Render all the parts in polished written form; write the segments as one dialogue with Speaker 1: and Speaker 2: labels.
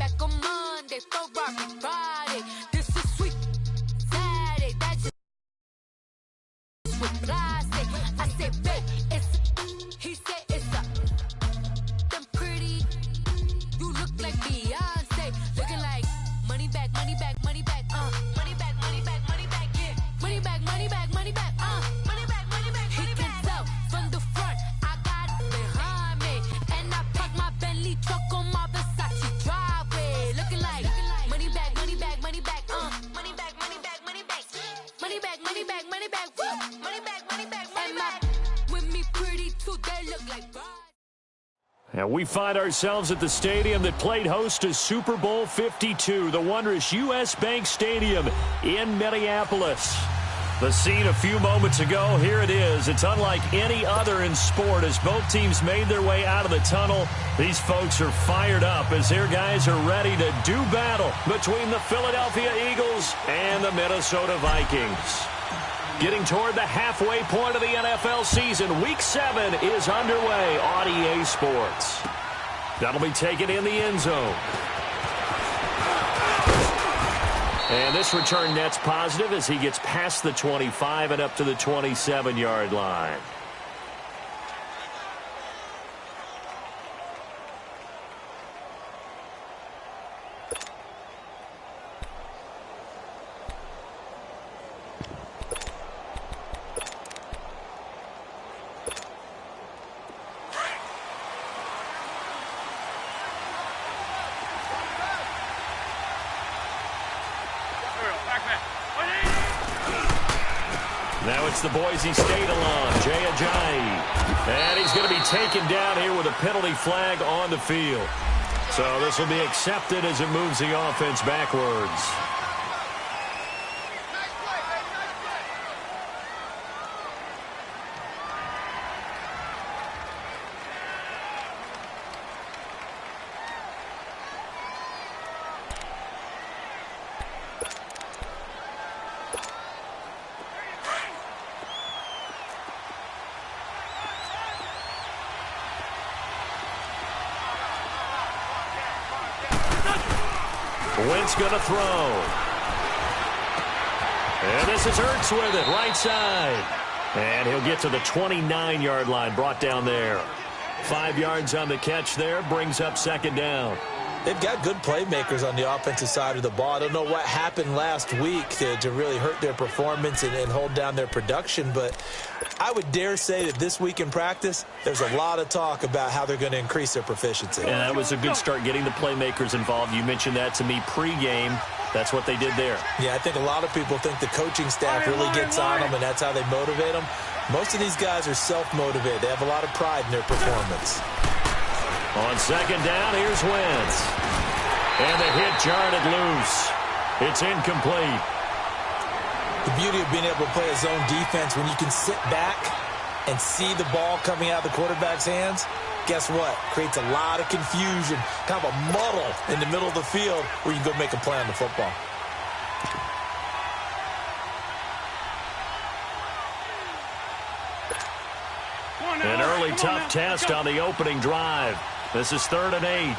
Speaker 1: back on Monday, Ferrari Friday. This is sweet Saturday. That's just what I say. I say, babe, it's. He said it's a. Them pretty. You look like Beyonce. Looking like money back, money back, money back. Money back, money back, money back. Yeah. Money back, money back, money back. Money back, money back. He can tell from the front. I got it behind me, and I park my Bentley truck on my Versace driveway. Looking like money back, money back, money back. Money back, money back, money back. Money back, money back, money back. Woo! Money back, money back, money back. With me pretty too, they look like brides.
Speaker 2: And we find ourselves at the stadium that played host to Super Bowl 52, the wondrous U.S. Bank Stadium in Minneapolis. The scene a few moments ago, here it is. It's unlike any other in sport as both teams made their way out of the tunnel. These folks are fired up as their guys are ready to do battle between the Philadelphia Eagles and the Minnesota Vikings. Getting toward the halfway point of the NFL season, Week 7 is underway on EA Sports. That'll be taken in the end zone. And this return net's positive as he gets past the 25 and up to the 27-yard line. Now it's the Boise State alum, Jay Ajayi. And he's going to be taken down here with a penalty flag on the field. So this will be accepted as it moves the offense backwards. Wentz going to throw. And this is Ertz with it, right side. And he'll get to the 29-yard line, brought down there. 5 yards on the catch there, brings up second down.
Speaker 3: They've got good playmakers on the offensive side of the ball. I don't know what happened last week to really hurt their performance and hold down their production, but I would dare say that this week in practice, there's a lot of talk about how they're going to increase their proficiency.
Speaker 2: And that was a good start getting the playmakers involved. You mentioned that to me pregame. That's what they did there.
Speaker 3: Yeah, I think a lot of people think the coaching staff really gets on them, and that's how they motivate them. Most of these guys are self-motivated. They have a lot of pride in their performance.
Speaker 2: On second down, here's Wentz. And the hit jarred it loose. It's incomplete.
Speaker 3: The beauty of being able to play a zone defense when you can sit back and see the ball coming out of the quarterback's hands, guess what? Creates a lot of confusion, kind of a muddle in the middle of the field where you can go make a play on the football.
Speaker 2: An early tough test on the opening drive. This is 3rd and 8.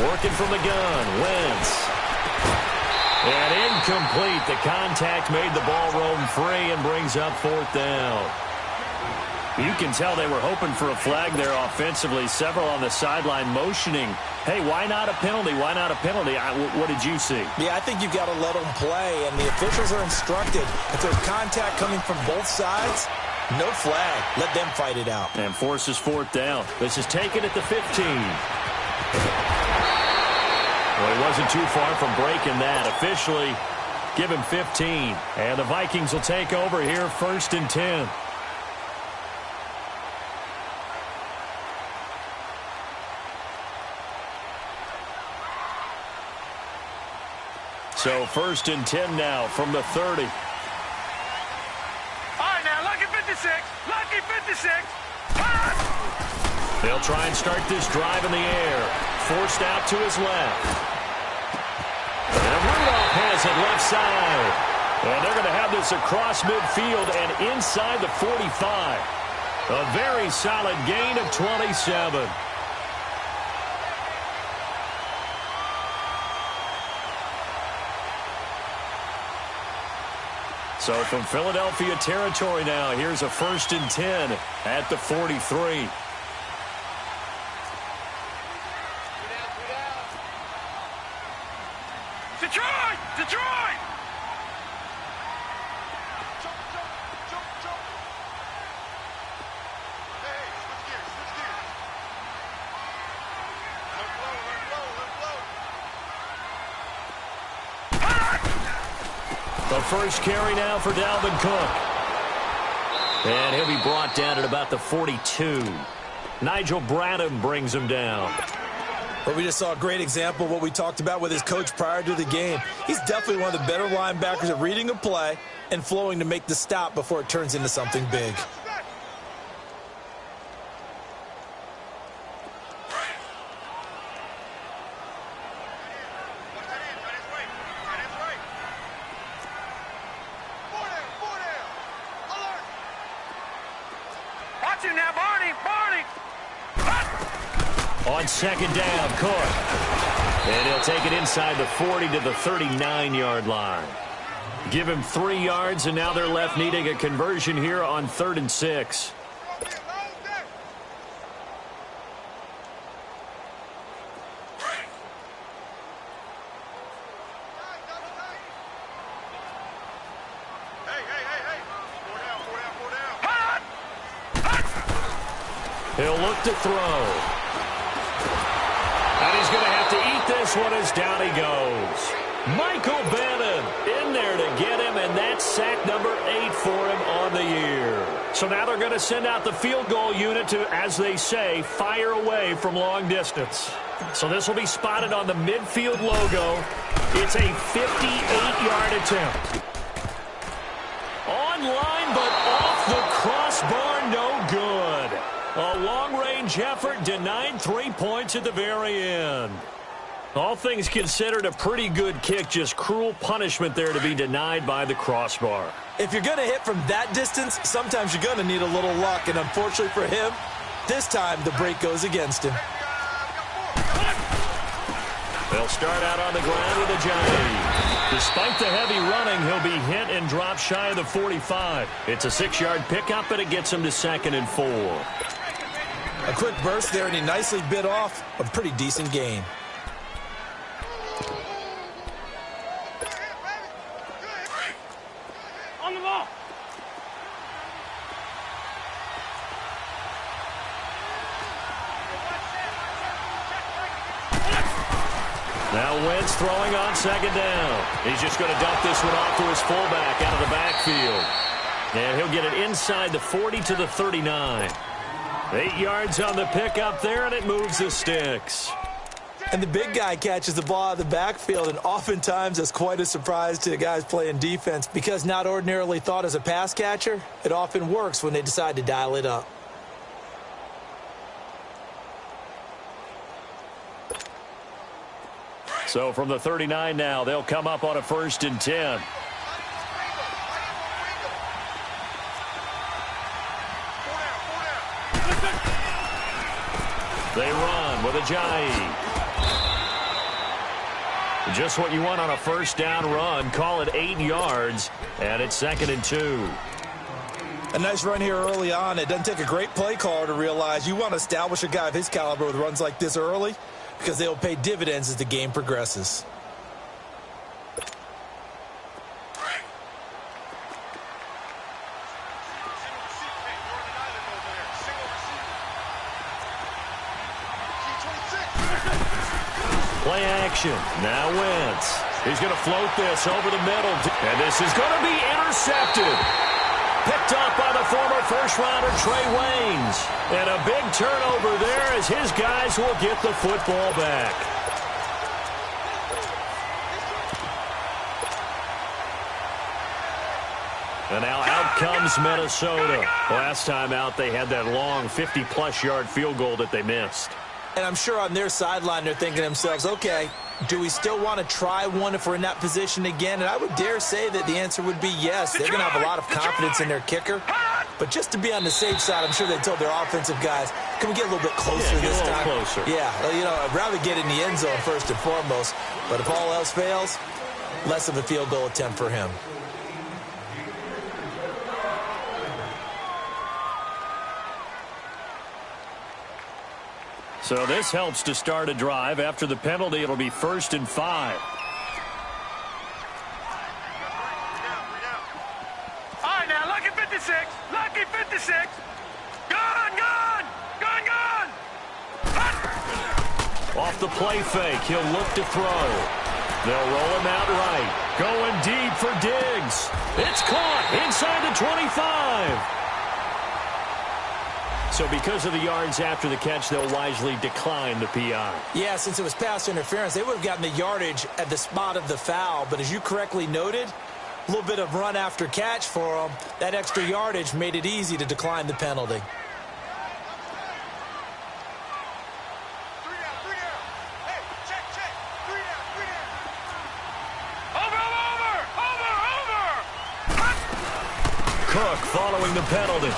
Speaker 2: Working from the gun, Wentz. And incomplete. The contact made the ball roam free and brings up 4th down. You can tell they were hoping for a flag there offensively. Several on the sideline motioning. Hey, why not a penalty? Why not a penalty? What did you see?
Speaker 3: Yeah, I think you've got to let them play, and the officials are instructed. If there's contact coming from both sides, no flag. Let them fight it out.
Speaker 2: And forces 4th down. This is taken at the 15. Well, he wasn't too far from breaking that. Officially, give him 15. And the Vikings will take over here 1st and 10. So 1st and 10 now from the 30.
Speaker 4: All right, now, lucky 56. Lucky 56.
Speaker 2: They'll try and start this drive in the air. Forced out to his left. And Rudolph has it left side. And they're going to have this across midfield and inside the 45. A very solid gain of 27. So from Philadelphia territory now, here's a 1st and 10 at the 43.
Speaker 4: Detroit! Detroit!
Speaker 2: The first carry now for Dalvin Cook. And he'll be brought down at about the 42. Nigel Bradham brings him down.
Speaker 3: But we just saw a great example of what we talked about with his coach prior to the game. He's definitely one of the better linebackers at reading a play and flowing to make the stop before it turns into something big.
Speaker 4: Watch him now, Barney! Barney!
Speaker 2: On 2nd down, Cook. And he'll take it inside the 40 to the 39-yard line. Give him 3 yards, and now they're left needing a conversion here on 3rd and 6. He'll look to throw. And he's going to have to eat this one as down he goes. Michael Bannon in there to get him, and that's sack number 8 for him on the year. So now they're going to send out the field goal unit to, as they say, fire away from long distance. So this will be spotted on the midfield logo. It's a 58-yard attempt. On line, but off the crossbar, no good. A long-range effort denied 3 points at the very end. All things considered, a pretty good kick, just cruel punishment there to be denied by the crossbar.
Speaker 3: If you're going to hit from that distance, sometimes you're going to need a little luck, and unfortunately for him, this time the break goes against him.
Speaker 2: They'll start out on the ground with a Johnny. Despite the heavy running, he'll be hit and dropped shy of the 45. It's a 6-yard pickup, and it gets him to 2nd and 4.
Speaker 3: A quick burst there, and he nicely bit off a pretty decent gain.
Speaker 4: On the ball!
Speaker 2: Now Wentz throwing on 2nd down. He's just going to dump this one off to his fullback out of the backfield. And he'll get it inside the 40 to the 39. 8 yards on the pickup there, and it moves the sticks.
Speaker 3: And the big guy catches the ball out of the backfield, and oftentimes it's quite a surprise to the guys playing defense because not ordinarily thought as a pass catcher, it often works when they decide to dial it up.
Speaker 2: So from the 39 now, they'll come up on a 1st and 10. They run with Ajayi. Just what you want on a 1st down run. Call it 8 yards, and it's 2nd and 2.
Speaker 3: A nice run here early on. It doesn't take a great play caller to realize you want to establish a guy of his caliber with runs like this early because they'll pay dividends as the game progresses.
Speaker 2: Play action. Now Wentz. He's going to float this over the middle. And this is going to be intercepted. Picked up by the former first-rounder Trey Waynes. And a big turnover there as his guys will get the football back. And now out comes Minnesota. Last time out, they had that long 50-plus yard field goal that they missed.
Speaker 3: And I'm sure on their sideline they're thinking to themselves, okay, Do we still want to try one if we're in that position again? And I would dare say that the answer would be yes. They're going to have a lot of confidence in their kicker. But just to be on the safe side, I'm sure they told their offensive guys, can we get a little bit closer this time?
Speaker 2: Closer.
Speaker 3: Yeah, you know, I'd rather get in the end zone first and foremost. But if all else fails, less of a field goal attempt for him.
Speaker 2: So this helps to start a drive. After the penalty, it'll be 1st and 5.
Speaker 4: All right, now, lucky 56. Lucky 56. Gone, gone. Gone, gone.
Speaker 2: Off the play fake, he'll look to throw. They'll roll him out right. Going deep for Diggs. It's caught inside the 25. So because of the yards after the catch, they'll wisely decline the PI.
Speaker 3: Yeah, since it was pass interference, they would have gotten the yardage at the spot of the foul. But as you correctly noted, a little bit of run after catch for them. That extra yardage made it easy to decline the penalty.
Speaker 2: Cook following the penalty.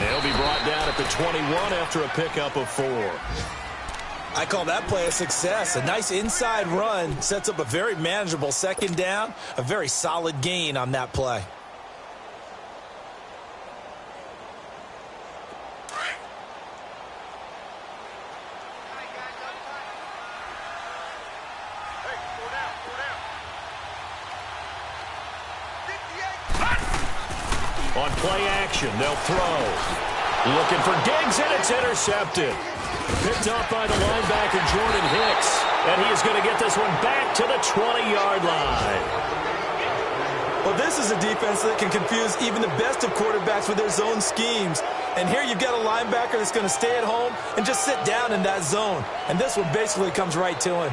Speaker 2: They'll be brought down at the 21 after a pickup of 4.
Speaker 3: I call that play a success. A nice inside run sets up a very manageable 2nd down. A very solid gain on that play.
Speaker 2: On play action, they'll throw. Looking for Diggs, and it's intercepted. Picked up by the linebacker, Jordan Hicks. And he is going to get this one back to the 20-yard line.
Speaker 3: Well, this is a defense that can confuse even the best of quarterbacks with their zone schemes. And here you've got a linebacker that's going to stay at home and just sit down in that zone. And this one basically comes right to him.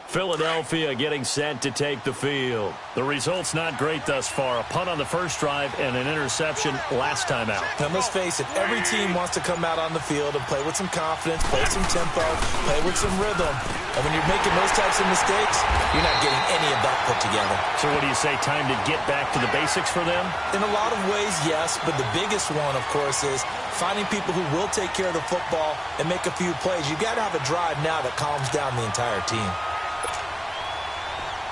Speaker 2: Philadelphia getting set to take the field. The result's not great thus far. A punt on the first drive and an interception last time out.
Speaker 3: Now, let's face it, every team wants to come out on the field and play with some confidence, play with some tempo, play with some rhythm. And when you're making those types of mistakes, you're not getting any of that put together.
Speaker 2: So what do you say, time to get back to the basics for them?
Speaker 3: In a lot of ways, yes, but the biggest one, of course, is finding people who will take care of the football and make a few plays. You've got to have a drive now that calms down the entire team.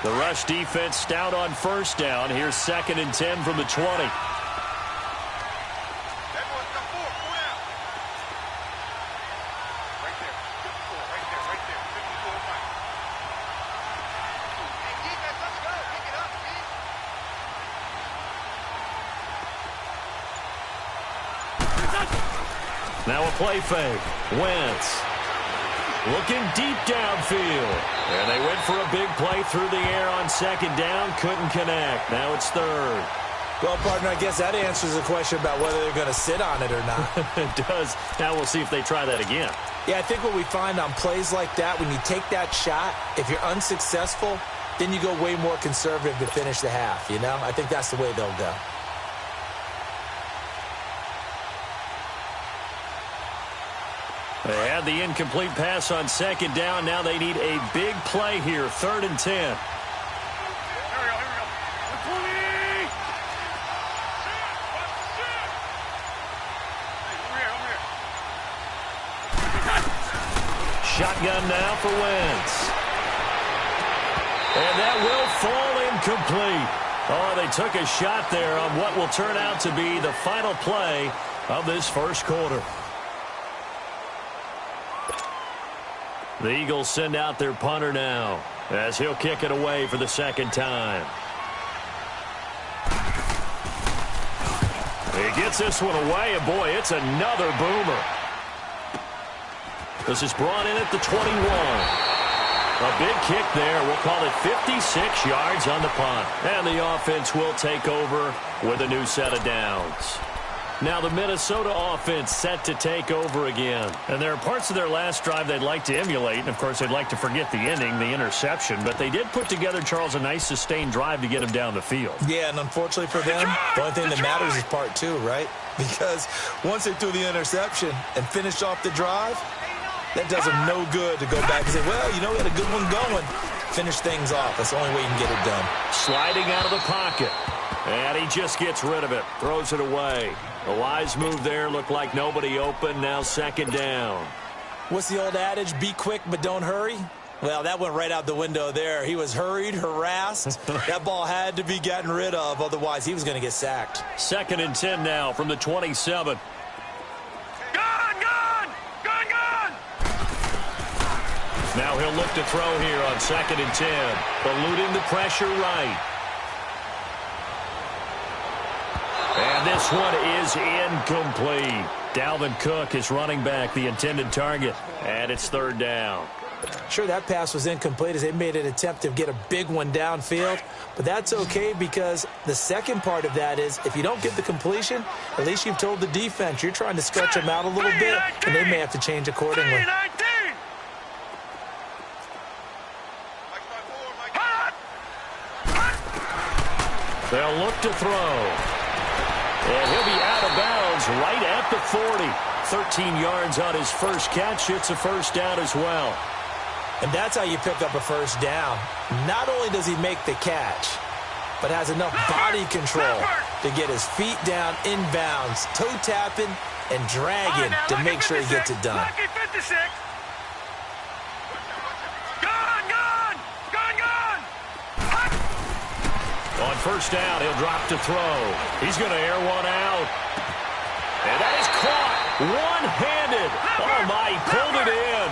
Speaker 2: The rush defense stout on 1st down. Here's 2nd and 10 from the 20. Now a play fake. Wentz looking deep downfield. And they went for a big play through the air on 2nd down. Couldn't connect. Now it's 3rd.
Speaker 3: Well, partner, I guess that answers the question about whether they're going to sit on it or not.
Speaker 2: It does. Now we'll see if they try that again.
Speaker 3: Yeah, I think what we find on plays like that, when you take that shot, if you're unsuccessful, then you go way more conservative to finish the half, you know? I think that's the way they'll go.
Speaker 2: They had the incomplete pass on 2nd down. Now they need a big play here. 3rd and 10.
Speaker 4: Here we go.
Speaker 2: Shotgun now for Wentz. And that will fall incomplete. Oh, they took a shot there on what will turn out to be the final play of this first quarter. The Eagles send out their punter now as he'll kick it away for the 2nd time. He gets this one away, and boy, it's another boomer. This is brought in at the 21. A big kick there. We'll call it 56 yards on the punt. And the offense will take over with a new set of downs. Now the Minnesota offense set to take over again. And there are parts of their last drive they'd like to emulate. And, of course, they'd like to forget the inning, the interception. But they did put together, Charles, a nice sustained drive to get him down the field.
Speaker 3: Yeah, and unfortunately for them, the only thing that matters is part two, right? Because once they threw the interception and finished off the drive, that does them no good to go back and say, well, you know, we had a good one going. Finish things off. That's the only way you can get it done.
Speaker 2: Sliding out of the pocket. And he just gets rid of it. Throws it away. A wise move there. Looked like nobody open. Now second down.
Speaker 3: What's the old adage? Be quick, but don't hurry. Well, that went right out the window there. He was hurried, harassed. That ball had to be gotten rid of. Otherwise, he was going to get sacked.
Speaker 2: 2nd and 10 now from the 27. Now he'll look to throw here on 2nd and 10. Eluding the pressure right. And this one is incomplete. Dalvin Cook is running back, the intended target. And it's 3rd down.
Speaker 3: Sure, that pass was incomplete as they made an attempt to get a big one downfield. But that's okay because the second part of that is if you don't get the completion, at least you've told the defense you're trying to stretch them out a little bit, and they may have to change accordingly.
Speaker 2: They'll look to throw. And he'll be out of bounds right at the 40. 13 yards on his first catch. It's a 1st down as well.
Speaker 3: And that's how you pick up a 1st down. Not only does he make the catch, but has enough body control to get his feet down inbounds, toe tapping and dragging to make sure he gets it done.
Speaker 2: On 1st down, he'll drop to throw. He's going to air one out. And that is caught one-handed. Oh, my, he pulled it in.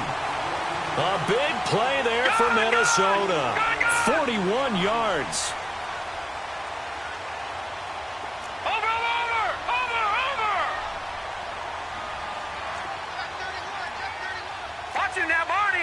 Speaker 2: A big play there for Minnesota. 41 yards.
Speaker 4: Over. Watch him now, Barney.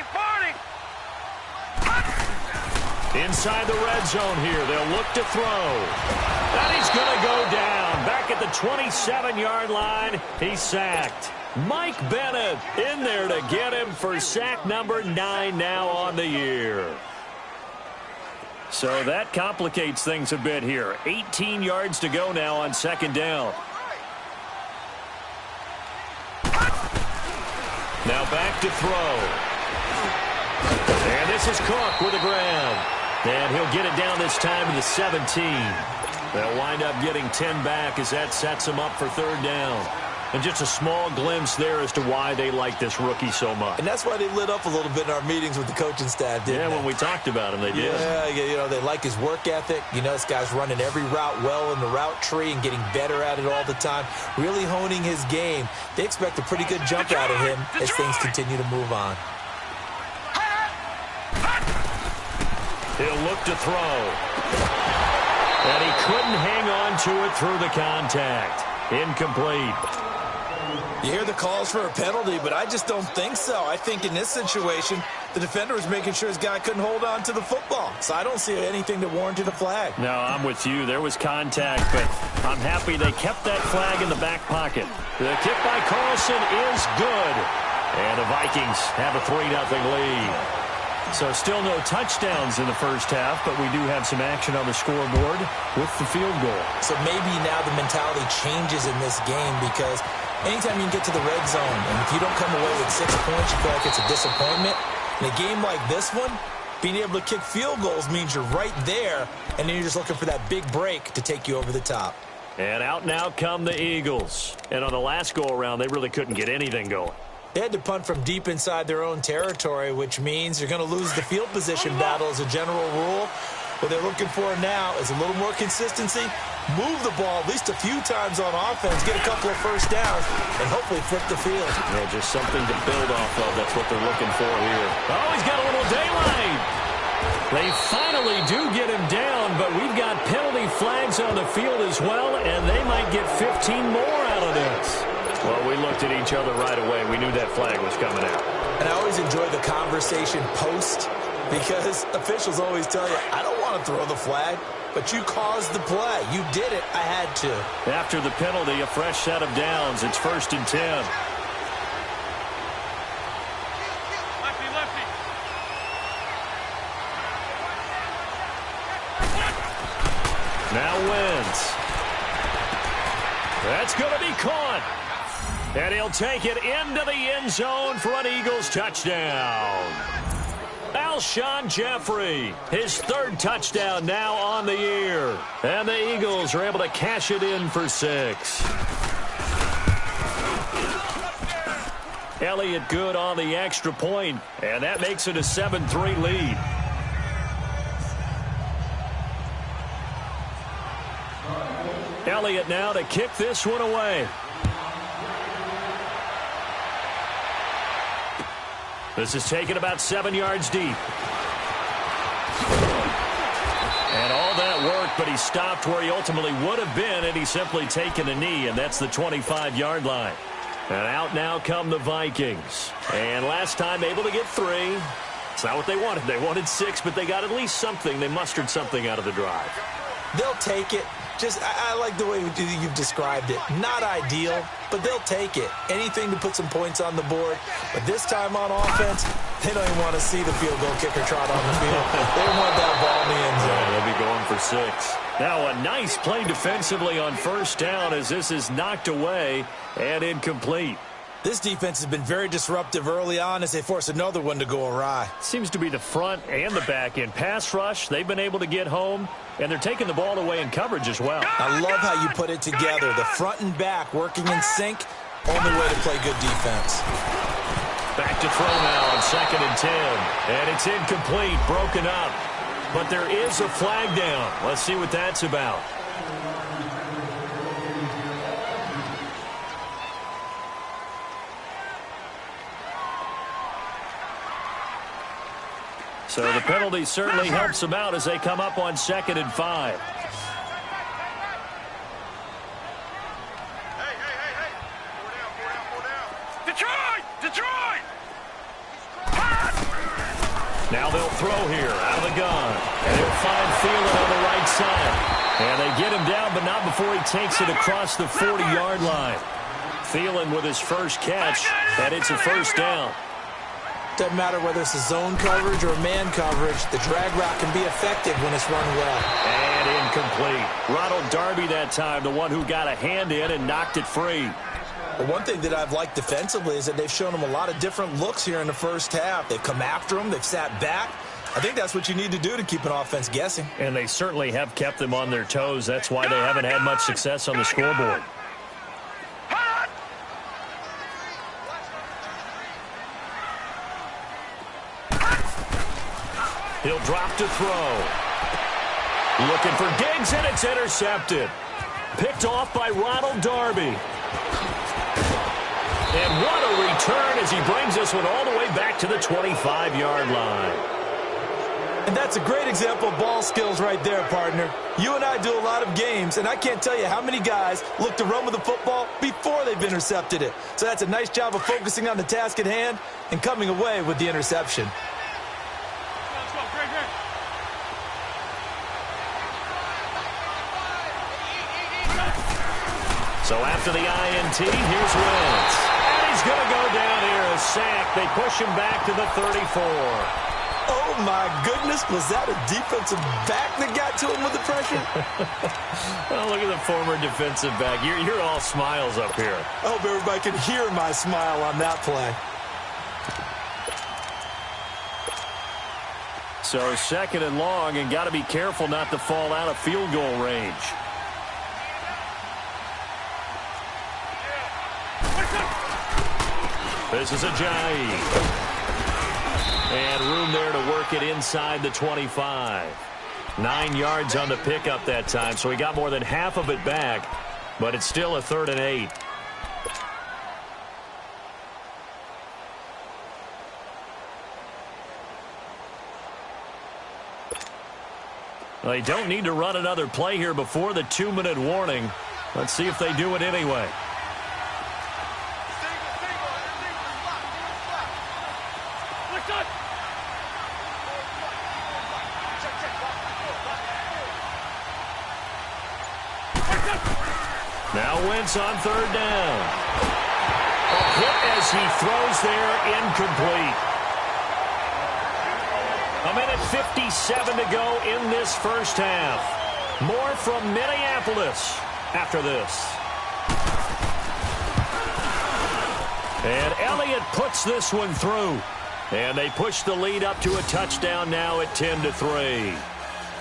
Speaker 2: Inside the red zone here. They'll look to throw. And he's going to go down. Back at the 27-yard line. He's sacked. Mike Bennett in there to get him for sack number 9 now on the year. So that complicates things a bit here. 18 yards to go now on 2nd down. Now back to throw. And this is Cook with a grab. And he'll get it down this time to the 17. They'll wind up getting 10 back as that sets them up for 3rd down. And just a small glimpse there as to why they like this rookie so much.
Speaker 3: And that's why they lit up a little bit in our meetings with the coaching staff, didn't they?
Speaker 2: When we talked about him, they did.
Speaker 3: Yeah, you know, they like his work ethic. You know, this guy's running every route well in the route tree and getting better at it all the time, really honing his game. They expect a pretty good jump out of him as things continue to move on.
Speaker 2: He'll look to throw. And he couldn't hang on to it through the contact. Incomplete.
Speaker 3: You hear the calls for a penalty, but I just don't think so. I think in this situation, the defender was making sure his guy couldn't hold on to the football. So I don't see anything that warranted a flag.
Speaker 2: No, I'm with you. There was contact, but I'm happy they kept that flag in the back pocket. The kick by Carlson is good. And the Vikings have a 3-0 lead. So still no touchdowns in the first half, but we do have some action on the scoreboard with the field goal. So
Speaker 3: maybe now the mentality changes in this game because anytime you can get to the red zone, and if you don't come away with 6 points, you feel like it's a disappointment. In a game like this one, being able to kick field goals means you're right there, and then you're just looking for that big break to take you over the top.
Speaker 2: And out now come the Eagles. And on the last go-around, they really couldn't get anything going.
Speaker 3: They had to punt from deep inside their own territory, which means you're going to lose the field position battle as a general rule. What they're looking for now is a little more consistency, move the ball at least a few times on offense, get a couple of 1st downs, and hopefully flip the field.
Speaker 2: Yeah, just something to build off of. That's what they're looking for here. Oh, he's got a little daylight. They finally do get him down, but we've got penalty flags on the field as well, and they might get 15 more out of this. Well, we looked at each other right away. We knew that flag was coming out.
Speaker 3: And I always enjoy the conversation post because officials always tell you, I don't want to throw the flag, but you caused the play. You did it. I had to.
Speaker 2: After the penalty, a fresh set of downs. It's 1st and 10.
Speaker 4: Lefty, lefty.
Speaker 2: Now wins. That's going to be caught. And he'll take it into the end zone for an Eagles touchdown. Alshon Jeffrey, his 3rd touchdown now on the year. And the Eagles are able to cash it in for 6. Elliott good on the extra point, and that makes it a 7-3 lead. Elliott now to kick this one away. This is taken about 7 yards deep. And all that work, but he stopped where he ultimately would have been had he simply taken a knee, and that's the 25-yard line. And out now come the Vikings. And last time able to get 3. It's not what they wanted. They wanted 6, but they got at least something. They mustered something out of the drive.
Speaker 3: They'll take it. I like the way you've described it. Not ideal, but they'll take it. Anything to put some points on the board. But this time on offense, they don't even want to see the field goal kicker trot on the field. They want that ball in the end zone.
Speaker 2: They'll be going for 6. Now a nice play defensively on 1st down as this is knocked away and incomplete.
Speaker 3: This defense has been very disruptive early on as they force another one to go awry.
Speaker 2: Seems to be the front and the back end. Pass rush, they've been able to get home, and they're taking the ball away in coverage as well.
Speaker 3: I love how you put it together. The front and back working in sync. Only way to play good defense.
Speaker 2: Back to throw now on 2nd and 10. And it's incomplete, broken up. But there is a flag down. Let's see what that's about. So the penalty certainly helps them out as they come up on 2nd and 5.
Speaker 4: Detroit! Detroit!
Speaker 2: Now they'll throw here out of the gun. And he'll find Thielen on the right side. And they get him down, but not before he takes it across the 40-yard line. Thielen with his first catch, and it's a 1st down.
Speaker 3: Doesn't matter whether it's a zone coverage or man coverage, the drag route can be effective when it's run well.
Speaker 2: And incomplete. Ronald Darby that time, the one who got a hand in and knocked it free.
Speaker 3: But one thing that I've liked defensively is that they've shown him a lot of different looks here in the 1st half. They've come after him. They've sat back. I think that's what you need to do to keep an offense guessing.
Speaker 2: And they certainly have kept them on their toes. That's why they haven't had much success on the scoreboard. He'll drop to throw. Looking for Diggs, and it's intercepted. Picked off by Ronald Darby. And what a return as he brings this one all the way back to the 25-yard line.
Speaker 3: And that's a great example of ball skills right there, partner. You and I do a lot of games, and I can't tell you how many guys look to run with the football before they've intercepted it. So that's a nice job of focusing on the task at hand and coming away with the interception.
Speaker 2: So after the INT, here's Wentz. And he's going to go down here, a sack. They push him back to the 34.
Speaker 3: Oh, my goodness. Was that a defensive back that got to him with the pressure?
Speaker 2: Oh, look at the former defensive back. You're all smiles up here.
Speaker 3: I hope everybody can hear my smile on that play.
Speaker 2: So 2nd and long, and got to be careful not to fall out of field goal range. This is Ajayi. And room there to work it inside the 25. 9 yards on the pickup that time, so he got more than half of it back, but it's still a 3rd and 8. Well, they don't need to run another play here before the 2-minute warning. Let's see if they do it anyway. Now Wentz on third down. A hit as he throws there, incomplete. A minute 57 to go in this first half. More from Minneapolis after this. And Elliott puts this one through. And they push the lead up to a touchdown now at 10-3.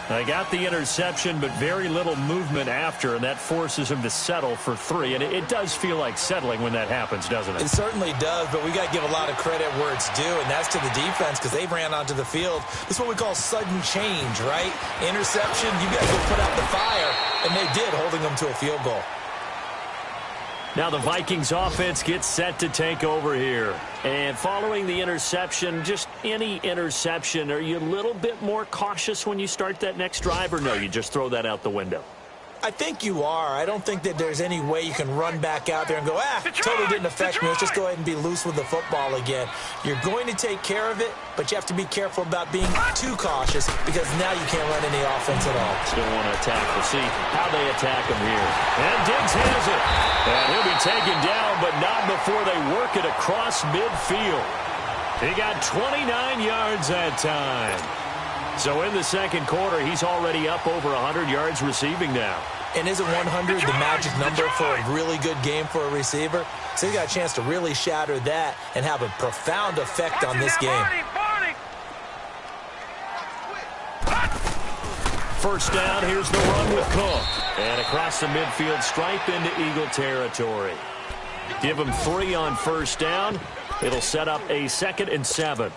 Speaker 2: They got the interception, but very little movement after, and that forces him to settle for 3. And it does feel like settling when that happens, doesn't it?
Speaker 3: It certainly does, but we got to give a lot of credit where it's due, and that's to the defense because they ran onto the field. This is what we call sudden change, right? Interception, you got to go put out the fire, and they did, holding them to a field goal.
Speaker 2: Now the Vikings offense gets set to take over here. And following the interception, just any interception, are you a little bit more cautious when you start that next drive, or no, you just throw that out the window?
Speaker 3: I think you are. I don't think that there's any way you can run back out there and go, totally didn't affect me. Let's just go ahead and be loose with the football again. You're going to take care of it, but you have to be careful about being too cautious because now you can't run any offense at all.
Speaker 2: Still want to attack. We'll see how they attack him here. And Diggs has it. And he'll be taken down, but not before they work it across midfield. He got 29 yards that time. So in the second quarter, he's already up over 100 yards receiving now.
Speaker 3: And isn't 100 the magic number for a really good game for a receiver? So he got a chance to really shatter that and have a profound effect on this game.
Speaker 2: First down, here's the run with Cook. And across the midfield stripe into Eagle territory. Give him 3 on first down. It'll set up a 2nd and 7.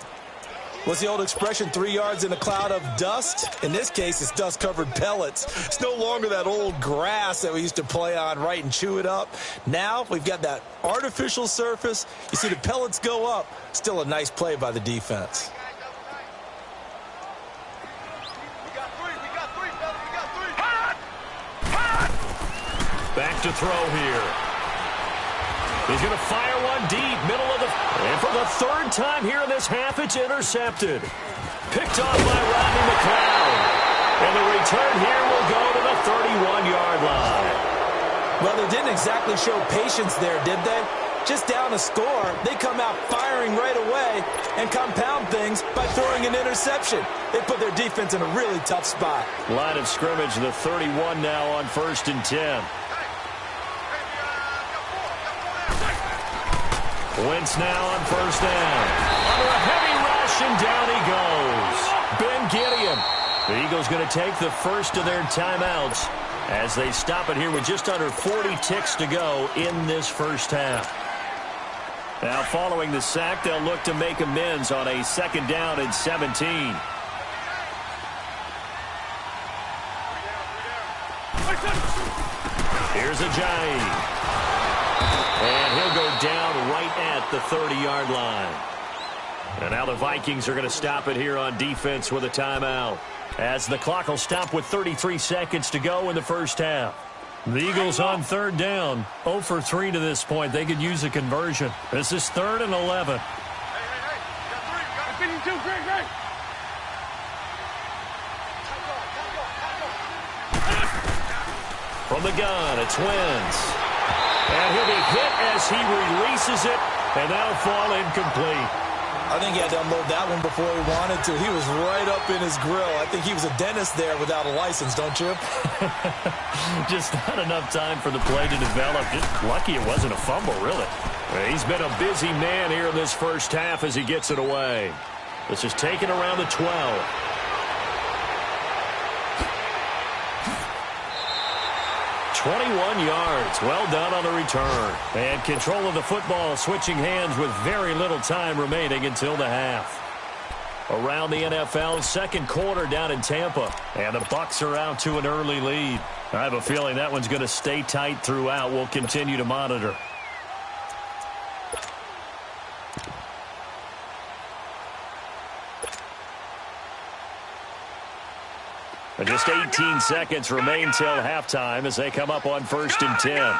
Speaker 3: What's the old expression, 3 yards in a cloud of dust? In this case, it's dust-covered pellets. It's no longer that old grass that we used to play on, right, and chew it up. Now we've got that artificial surface. You see the pellets go up. Still a nice play by the defense.
Speaker 2: Back to throw here. He's going to fire one deep, middle of the... And for the 3rd time here in this half, it's intercepted. Picked off by Rodney McLeod. And the return here will go to the 31-yard line.
Speaker 3: Well, they didn't exactly show patience there, did they? Just down a score, they come out firing right away and compound things by throwing an interception. They put their defense in a really tough spot.
Speaker 2: Line of scrimmage, the 31 now on 1st and 10. Wentz now on first down. Under a heavy rush, and down he goes. Ben Gideon. The Eagles going to take the first of their timeouts as they stop it here with just under 40 ticks to go in this first half. Now following the sack, they'll look to make amends on a 2nd down and 17. Here's Ajayi. And he'll go down right at the 30-yard line. And now the Vikings are going to stop it here on defense with a timeout, as the clock will stop with 33 seconds to go in the first half. The Eagles on 3rd down, 0 for 3 to this point. They could use a conversion. This is 3rd and 11. From the gun, it's Wentz. And he'll be hit as he releases it, and that'll fall incomplete.
Speaker 3: I think he had to unload that one before he wanted to. He was right up in his grill. I think he was a dentist there without a license, don't you?
Speaker 2: Just not enough time for the play to develop. Just lucky it wasn't a fumble, really. He's been a busy man here in this first half as he gets it away. This is taken around the 12. 21 yards. Well done on the return. And control of the football, switching hands with very little time remaining until the half. Around the NFL, 2nd quarter down in Tampa. And the Bucs are out to an early lead. I have a feeling that one's going to stay tight throughout. We'll continue to monitor. And just 18 seconds remain till halftime as they come up on 1st and 10.
Speaker 4: Gun!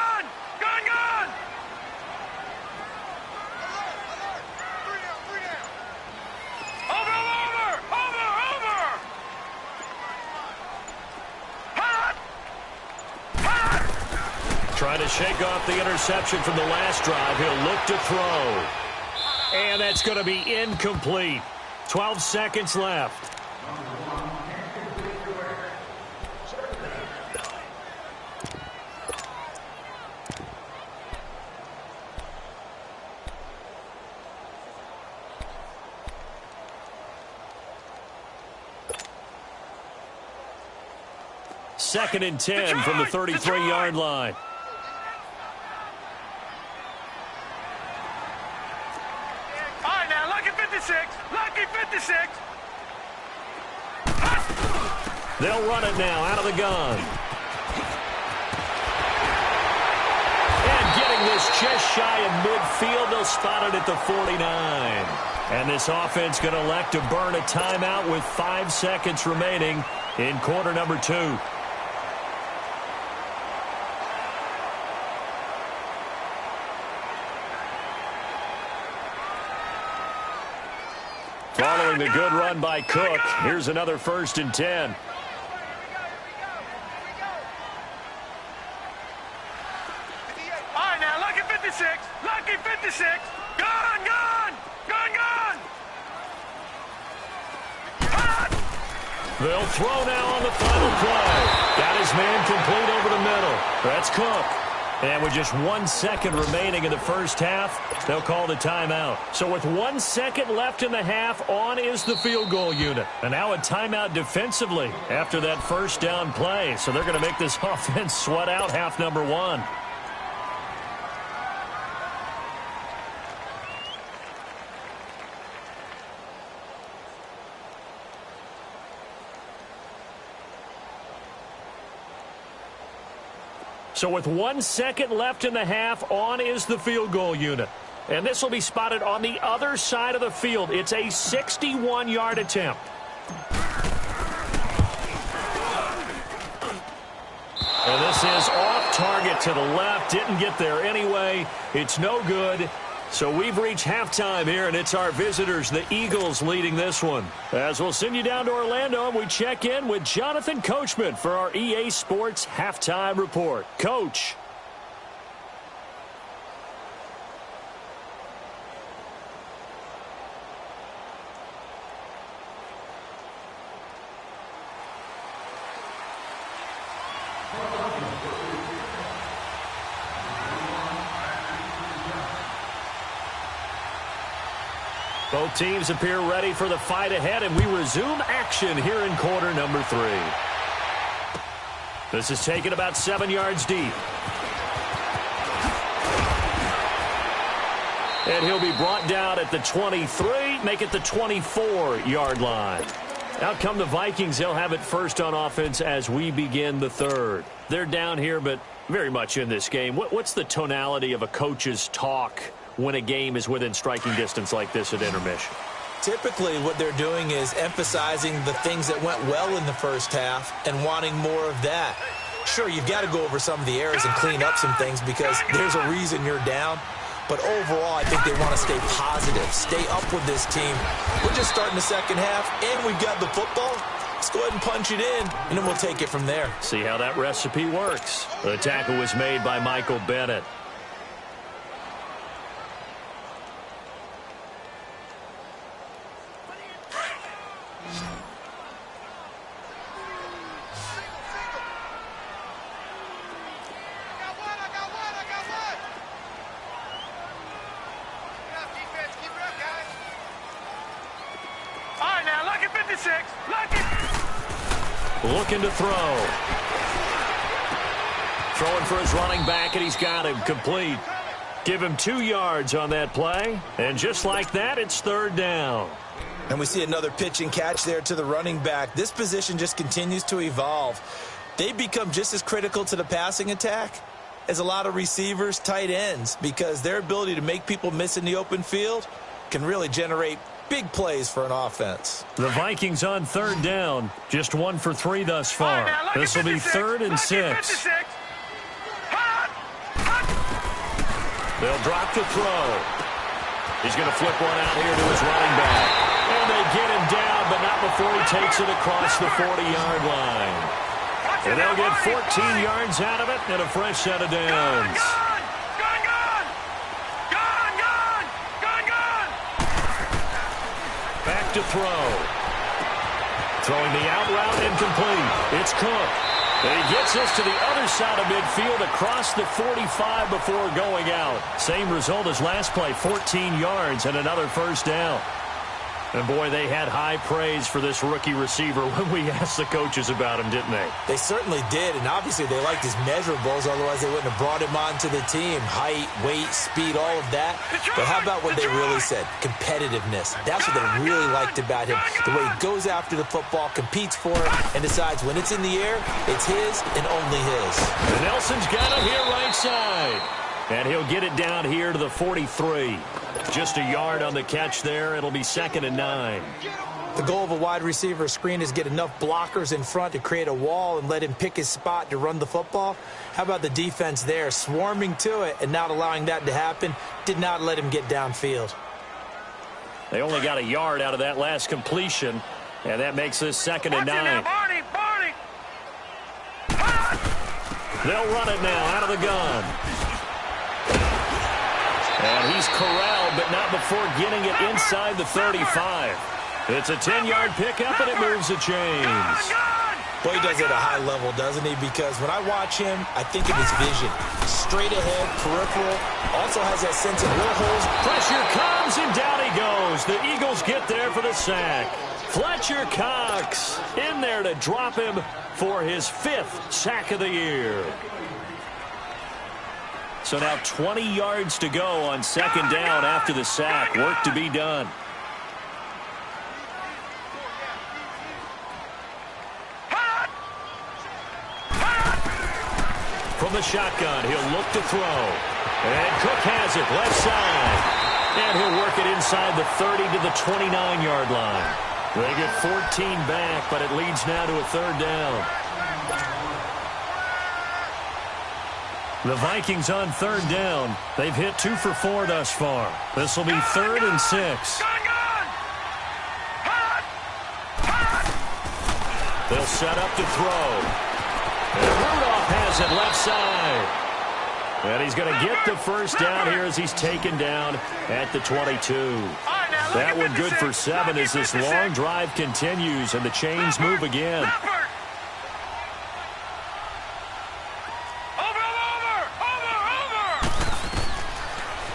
Speaker 4: Over! Hot!
Speaker 2: Trying to shake off the interception from the last drive. He'll look to throw. And that's going to be incomplete. 12 seconds left. Second and 10 from the 33-yard line.
Speaker 4: All right, now, lucky 56. Lucky 56.
Speaker 2: They'll run it now out of the gun. And getting this just shy of midfield, they'll spot it at the 49. And this offense going to elect to burn a timeout with 5 seconds remaining in quarter number 2. Following the good run by Cook, here's another 1st and 10.
Speaker 4: All right, now, lucky 56. Lucky 56. Gone, gone. Gone, gone.
Speaker 2: They'll throw now on the final play. Got his man complete over the middle. That's Cook. And with just 1 second remaining in the first half, they'll call the timeout. So with 1 second left in the half, on is the field goal unit. And now a timeout defensively after that first down play. So they're going to make this offense sweat out half number 1. So with 1 second left in the half, on is the field goal unit. And this will be spotted on the other side of the field. It's a 61-yard attempt. And this is off target to the left. Didn't get there anyway. It's no good. So we've reached halftime here, and it's our visitors, the Eagles, leading this one. As we'll send you down to Orlando, and we check in with Jonathan Coachman for our EA Sports Halftime Report. Coach. Both teams appear ready for the fight ahead, and we resume action here in quarter number 3. This is taken about 7 yards deep. And he'll be brought down at the 23, make it the 24-yard line. Out come the Vikings. They'll have it first on offense as we begin the third. They're down here, but very much in this game. What's the tonality of a coach's talk when a game is within striking distance like this at intermission?
Speaker 3: Typically, what they're doing is emphasizing the things that went well in the first half and wanting more of that. Sure, you've got to go over some of the errors and clean up some things because there's a reason you're down. But overall, I think they want to stay positive, stay up with this team. We're just starting the second half, and we've got the football. Let's go ahead and punch it in, and then we'll take it from there.
Speaker 2: See how that recipe works. The tackle was made by Michael Bennett. Looking to throw. Throwing for his running back, and he's got him complete. Give him 2 yards on that play. And just like that, it's third down.
Speaker 3: And we see another pitch and catch there to the running back. This position just continues to evolve. They become just as critical to the passing attack as a lot of receivers, tight ends, because their ability to make people miss in the open field can really generate big plays for an offense.
Speaker 2: The Vikings on third down. Just 1 for 3 thus far. This will be 3rd and 6. They'll drop to throw. He's going to flip one out here to his running back. And they get him down, but not before he takes it across the 40-yard line. And they'll get 14 yards out of it and a fresh set of downs. Back to throw. Throwing the out route incomplete. It's Cook. And he gets us to the other side of midfield across the 45 before going out. Same result as last play, 14 yards and another first down. And, boy, they had high praise for this rookie receiver when we asked the coaches about him, didn't they?
Speaker 3: They certainly did, and obviously they liked his measurables, otherwise they wouldn't have brought him onto the team. Height, weight, speed, all of that. But how about what they really said? Competitiveness. That's what they really liked about him. The way he goes after the football, competes for it, and decides when it's in the air, it's his and only his.
Speaker 2: And Nelson's got it here right side. And he'll get it down here to the 43. Just a yard on the catch there. It'll be 2nd and 9.
Speaker 3: The goal of a wide receiver screen is get enough blockers in front to create a wall and let him pick his spot to run the football. How about the defense there, swarming to it and not allowing that to happen? Did not let him get downfield.
Speaker 2: They only got a yard out of that last completion, and that makes this 2nd and 9. They'll run it now out of the gun. And he's corralled, but not before getting it inside the 35. It's a 10-yard pickup, and it moves the chains.
Speaker 3: Well, he does it at a high level, doesn't he? Because when I watch him, I think of his vision. Straight ahead, peripheral, also has that sense of will holes.
Speaker 2: Pressure comes, and down he goes. The Eagles get there for the sack. Fletcher Cox in there to drop him for his 5th sack of the year. So now 20 yards to go on 2nd down after the sack. Work to be done. From the shotgun, he'll look to throw. And Cook has it left side. And he'll work it inside the 30 to the 29-yard line. They get 14 back, but it leads now to a 3rd down. The Vikings on 3rd down. They've hit 2 for 4 thus far. This will be 3rd and 6. They'll set up to throw. And Rudolph has it left side. And he's going to get the first down here as he's taken down at the 22. That one good for 7 as this long drive continues and the chains move again.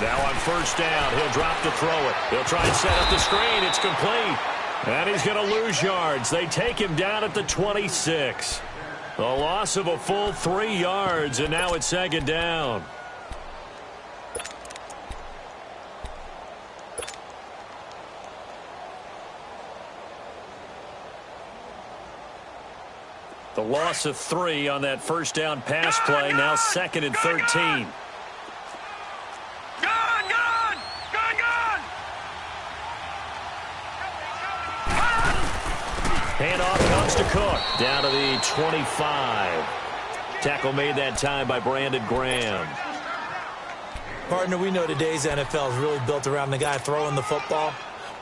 Speaker 2: Now on 1st down, he'll drop to throw it. He'll try and set up the screen. It's complete. And he's going to lose yards. They take him down at the 26. A loss of a full 3 yards, and now it's 2nd down. The loss of 3 on that 1st down pass play. Now 2nd and 13. Handoff comes to Cook. Down to the 25. Tackle made that time by Brandon Graham.
Speaker 3: Partner, we know today's NFL is really built around the guy throwing the football.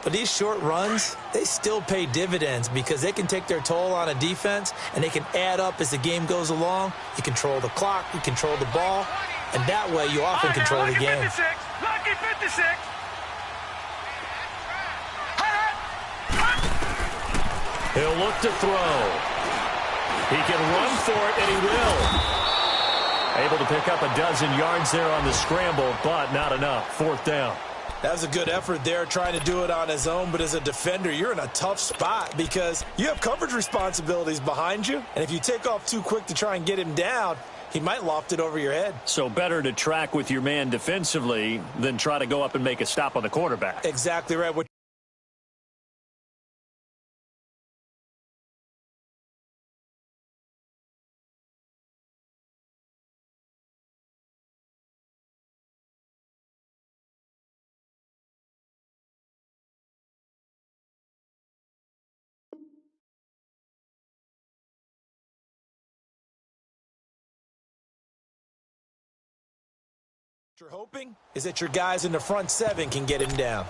Speaker 3: But these short runs, they still pay dividends because they can take their toll on a defense and they can add up as the game goes along. You control the clock, you control the ball, and that way you often control the game.
Speaker 4: Lucky 56.
Speaker 2: He'll look to throw. He can run for it, and he will. Able to pick up a dozen yards there on the scramble, but not enough. 4th down.
Speaker 3: That was a good effort there trying to do it on his own, but as a defender, you're in a tough spot because you have coverage responsibilities behind you, and if you take off too quick to try and get him down, he might loft it over your head.
Speaker 2: So better to track with your man defensively than try to go up and make a stop on the quarterback.
Speaker 3: Exactly right. What you're hoping is that your guys in the front 7 can get him down.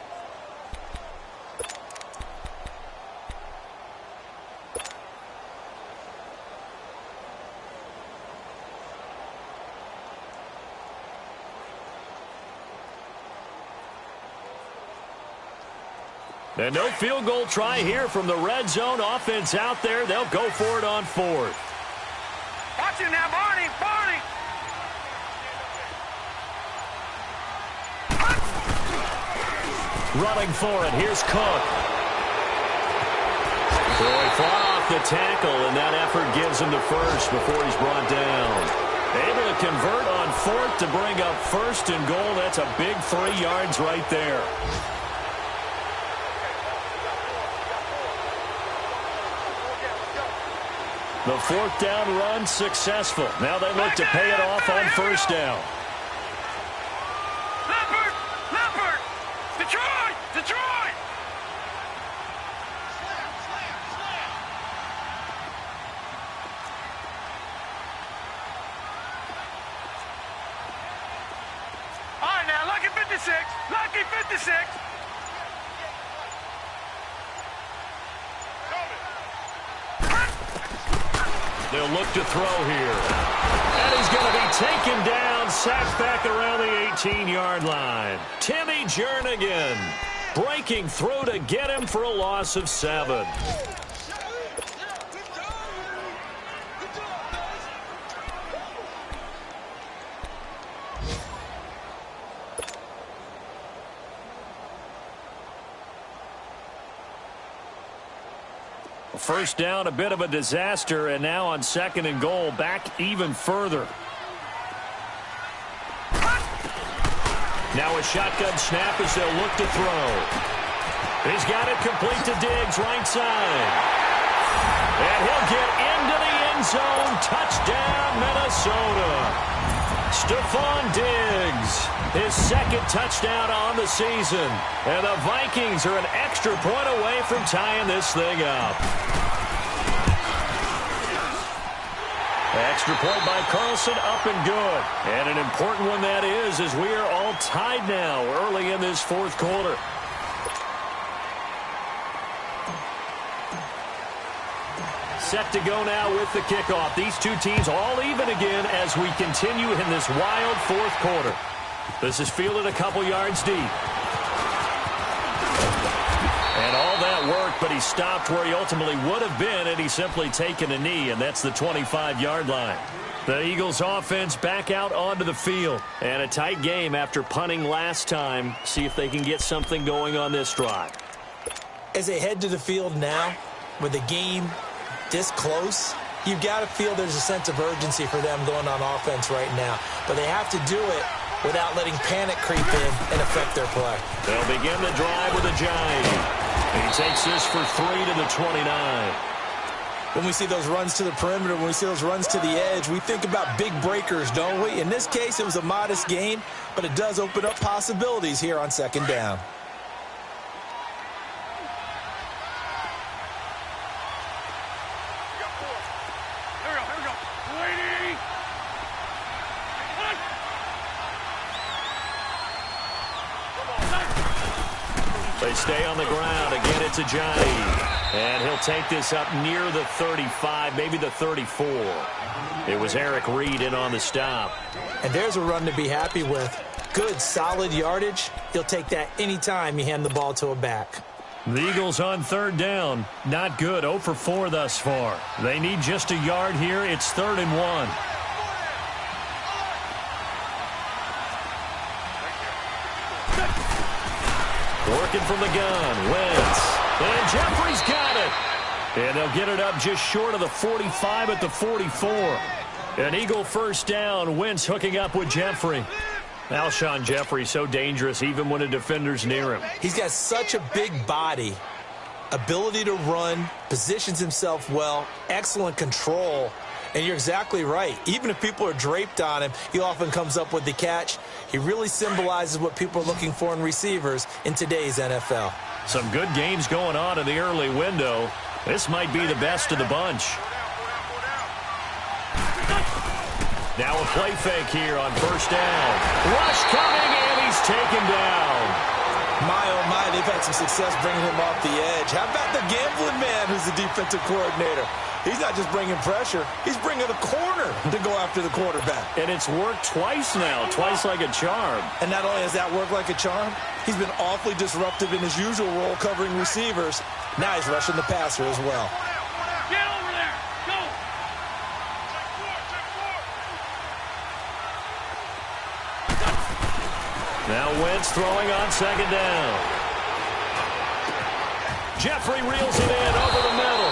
Speaker 2: And no field goal try here from the red zone. Offense out there. They'll go for it on fourth.
Speaker 4: Watch him now, Barney. Barney.
Speaker 2: Running for it. Here's Cook. So he fought off the tackle, and that effort gives him the first before he's brought down. Able to convert on fourth to bring up first and goal. That's a big 3 yards right there. The fourth down run successful. Now they look to pay it off on first down.
Speaker 4: Leopard! Leopard! Detroit! Detroit! All right, now, lucky 56. Lucky 56.
Speaker 2: They'll look to throw here. And he's going to be taken down, sacked back around the 18-yard line. Timmy Jernigan breaking through to get him for a loss of 7. First down, a bit of a disaster, and now on second and goal, back even further. Now a shotgun snap as they'll look to throw. He's got it complete to Diggs, right side. And he'll get into the end zone. Touchdown, Minnesota. Stephon Diggs, his second touchdown on the season. And the Vikings are an extra point away from tying this thing up. Extra point by Carlson, up and good. And an important one that is, as we are all tied now early in this fourth quarter. Set to go now with the kickoff. These two teams all even again as we continue in this wild fourth quarter. This is fielded a couple yards deep. And all that work, but he stopped where he ultimately would have been had he simply taken a knee, and that's the 25-yard line. The Eagles offense back out onto the field. And a tight game after punting last time. See if they can get something going on this drive.
Speaker 3: As they head to the field now, with the game this close, you've got to feel there's a sense of urgency for them going on offense right now. But they have to do it without letting panic creep in and affect their play.
Speaker 2: They'll begin the drive with a jive. He takes this for 3 to the 29.
Speaker 3: When we see those runs to the perimeter, when we see those runs to the edge, we think about big breakers, don't we? In this case, it was a modest gain, but it does open up possibilities here on second down.
Speaker 2: They stay on the ground. Again, it's Ajayi. And he'll take this up near the 35, maybe the 34. It was Eric Reed in on the stop.
Speaker 3: And there's a run to be happy with. Good, solid yardage. He'll take that anytime you hand the ball to a back.
Speaker 2: The Eagles on third down. Not good. 0 for 4 thus far. They need just a yard here. It's 3rd and 1. Working from the gun, Wentz. And Jeffrey's got it. And they'll get it up just short of the 45 at the 44. An Eagle first down. Wentz hooking up with Jeffrey. Alshon Jeffrey so dangerous even when a defender's near him.
Speaker 3: He's got such a big body, ability to run, positions himself well, excellent control. And you're exactly right. Even if people are draped on him, he often comes up with the catch. He really symbolizes what people are looking for in receivers in today's NFL.
Speaker 2: Some good games going on in the early window. This might be the best of the bunch. Now a play fake here on first down. Rush coming, and he's taken down.
Speaker 3: My, oh my, they've had some success bringing him off the edge. How about the gambling man who's the defensive coordinator? He's not just bringing pressure, he's bringing a corner to go after the quarterback.
Speaker 2: And it's worked twice now, twice like a charm.
Speaker 3: And not only has that worked like a charm, he's been awfully disruptive in his usual role covering receivers. Now he's rushing the passer as well.
Speaker 4: Get over there. Go.
Speaker 2: Now Wentz throwing on second down. Jeffrey reels it in over the middle.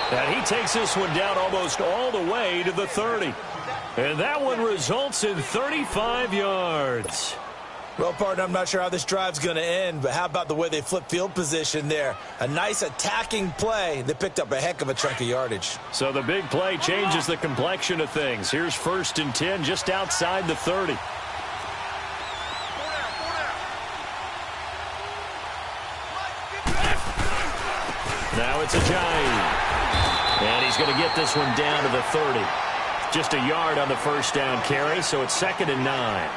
Speaker 2: And he takes this one down almost all the way to the 30. And that one results in 35 yards.
Speaker 3: Well, partner, I'm not sure how this drive's going to end, but how about the way they flip field position there? A nice attacking play that picked up a heck of a chunk of yardage.
Speaker 2: So the big play changes the complexion of things. Here's 1st and 10 just outside the 30. Now it's Ajayi. And he's going to get this one down to the 30. Just a yard on the first down carry, so it's 2nd and 9.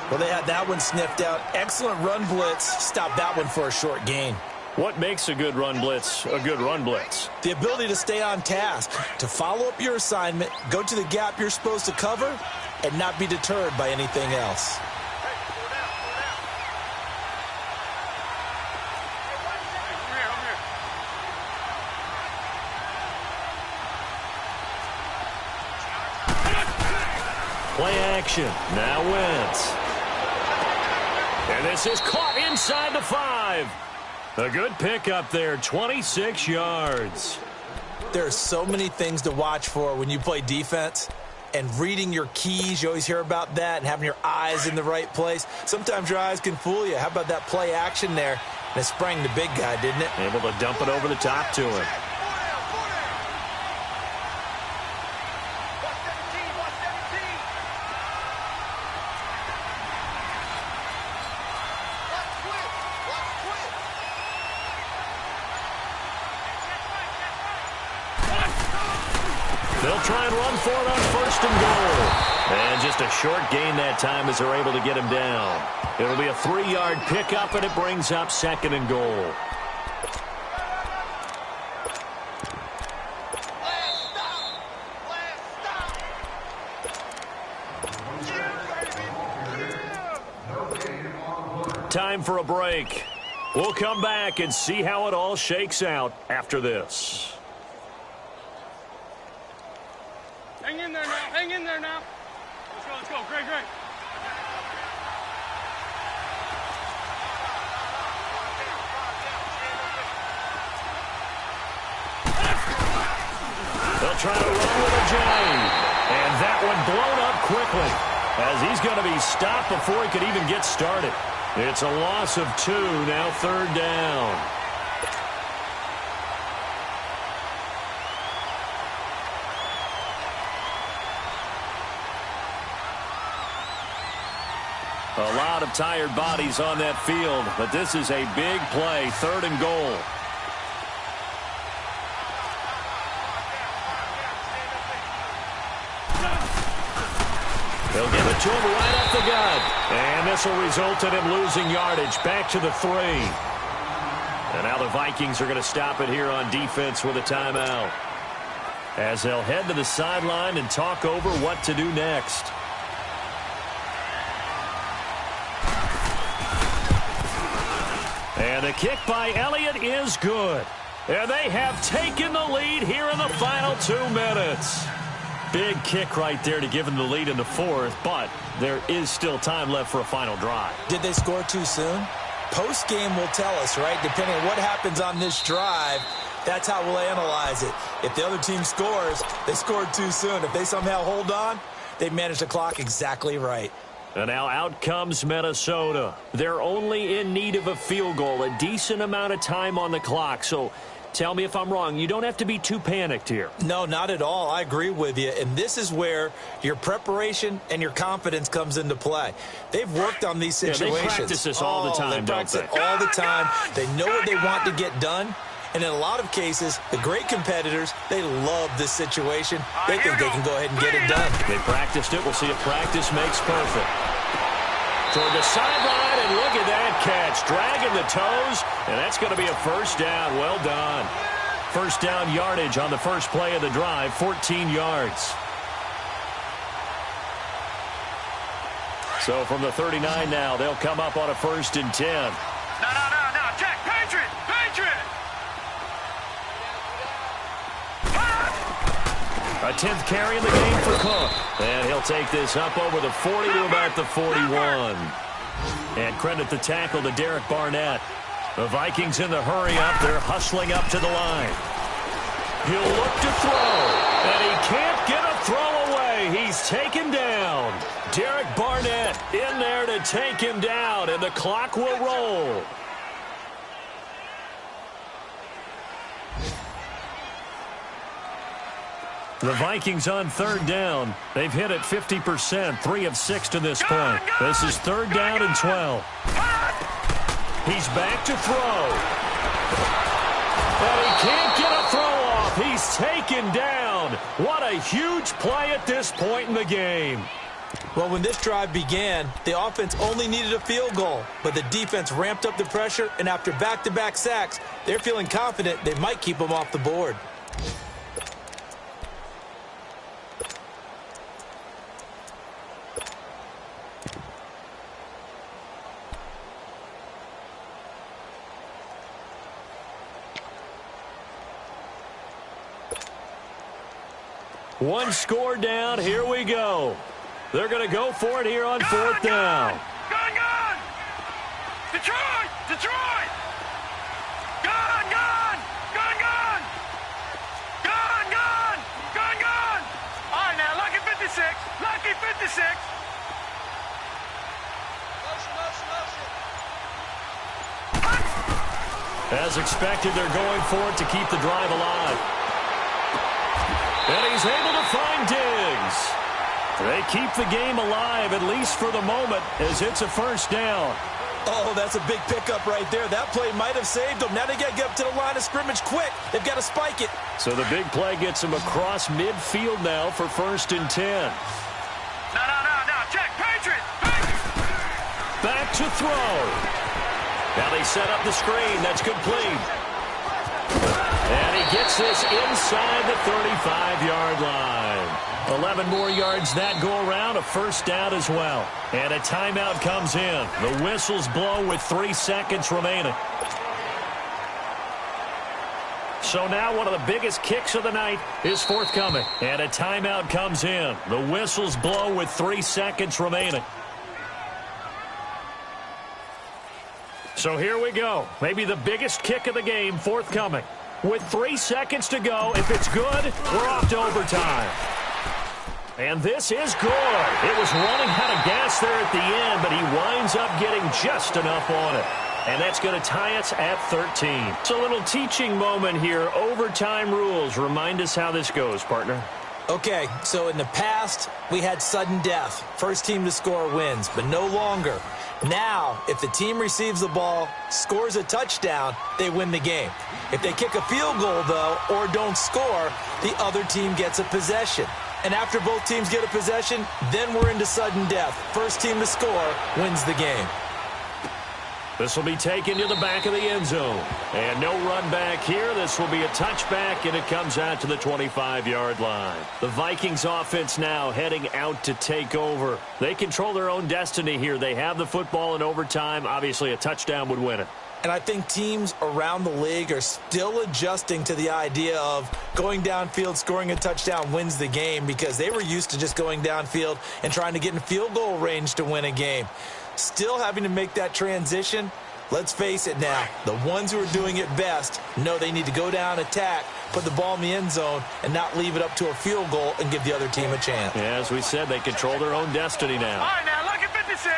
Speaker 3: Well, they had that one sniffed out. Excellent run blitz. Stop that one for a short gain.
Speaker 2: What makes a good run blitz a good run blitz?
Speaker 3: The ability to stay on task, to follow up your assignment, go to the gap you're supposed to cover, and not be deterred by anything else.
Speaker 2: Play action. Now Wentz. And this is caught inside the 5. A good pickup there, 26 yards.
Speaker 3: There are so many things to watch for when you play defense. And reading your keys, you always hear about that, and having your eyes in the right place. Sometimes your eyes can fool you. How about that play action there? And it sprang the big guy, didn't it?
Speaker 2: Able to dump it over the top to him. They'll try and run for it on 1st and goal. And just a short gain that time as they're able to get him down. It'll be a 3-yard pickup, and it brings up 2nd and goal. Time for a break. We'll come back and see how it all shakes out after this.
Speaker 4: Hang in there now. Hang in there now. Let's go. Let's go. Great, great.
Speaker 2: They'll try to run with Ajayi. And that one blown up quickly as he's going to be stopped before he could even get started. It's a loss of 2, now 3rd down. A lot of tired bodies on that field, but this is a big play, 3rd and goal. They'll give it to him right up the gut. And this will result in him losing yardage back to the 3. And now the Vikings are going to stop it here on defense with a timeout, as they'll head to the sideline and talk over what to do next. And the kick by Elliott is good. And they have taken the lead here in the final 2 minutes. Big kick right there to give them the lead in the 4th, but there is still time left for a final drive.
Speaker 3: Did they score too soon? Post-game will tell us, right? Depending on what happens on this drive, that's how we'll analyze it. If the other team scores, they scored too soon. If they somehow hold on, they managed the clock exactly right.
Speaker 2: And now out comes Minnesota. They're only in need of a field goal, a decent amount of time on the clock. So tell me if I'm wrong. You don't have to be too panicked here.
Speaker 3: No, not at all. I agree with you. And this is where your preparation and your confidence comes into play. They've worked on these situations.
Speaker 2: They practice this all the time,
Speaker 3: they practice it all the time. They know what they want to get done. And in a lot of cases, the great competitors, they love this situation. They think they can go ahead and get it done.
Speaker 2: They practiced it. We'll see if practice makes perfect. toward the sideline, and look at that catch. Dragging the toes, and that's going to be a first down. Well done. First down yardage on the first play of the drive, 14 yards. So from the 39 now, they'll come up on a 1st and 10.
Speaker 4: No. Check. Patriot.
Speaker 2: A 10th carry in the game for Cook. And he'll take this up over the 40 to about the 41. And credit the tackle to Derek Barnett. The Vikings in the hurry up. They're hustling up to the line. He'll look to throw. And he can't get a throw away. He's taken down. Derek Barnett in there to take him down. And the clock will roll. The Vikings on 3rd down. They've hit it 50%, 3 of 6 to this point. This is 3rd down and 12. He's back to throw. And he can't get a throw off. He's taken down. What a huge play at this point in the game.
Speaker 3: Well, when this drive began, the offense only needed a field goal, but the defense ramped up the pressure, and after back-to-back sacks, they're feeling confident they might keep them off the board.
Speaker 2: One score down. Here we go. They're going to go for it here on 4th down.
Speaker 4: Gone! Detroit! Gone! All right, now, lucky 56.
Speaker 2: As expected, they're going for it to keep the drive alive. And he's able to find Diggs. They keep the game alive, at least for the moment, as it's a 1st down.
Speaker 3: Oh, that's a big pickup right there. That play might have saved them. Now they got to get up to the line of scrimmage quick. They've got to spike it.
Speaker 2: So the big play gets them across midfield now for 1st and 10.
Speaker 4: No. Check. Patriot.
Speaker 2: Back to throw. Now they set up the screen. That's complete. And he gets this inside the 35-yard line. 11 more yards that go around, a 1st down as well. And a timeout comes in. The whistles blow with 3 seconds remaining. So now one of the biggest kicks of the night is forthcoming. And a timeout comes in. The whistles blow with 3 seconds remaining. So here we go. Maybe the biggest kick of the game forthcoming. With 3 seconds to go, if it's good, we're off to overtime. And this is good. It was running out of gas there at the end, but he winds up getting just enough on it. And that's going to tie us at 13. It's a little teaching moment here. Overtime rules. Remind us how this goes, partner.
Speaker 3: Okay, so in the past, we had sudden death. First team to score wins, but no longer. Now, if the team receives the ball, scores a touchdown, they win the game. If they kick a field goal, though, or don't score, the other team gets a possession. And after both teams get a possession, then we're into sudden death. First team to score wins the game.
Speaker 2: This will be taken to the back of the end zone. And no run back here. This will be a touchback, and it comes out to the 25-yard line. The Vikings offense now heading out to take over. They control their own destiny here. They have the football in overtime. Obviously, a touchdown would win it.
Speaker 3: And I think teams around the league are still adjusting to the idea of going downfield, scoring a touchdown wins the game, because they were used to just going downfield and trying to get in field goal range to win a game. Still having to make that transition. Let's face it now, the ones who are doing it best know they need to go down, attack, put the ball in the end zone, and not leave it up to a field goal and give the other team a chance.
Speaker 2: Yeah, as we said, they control their own destiny now.
Speaker 4: All right, now, lucky 56.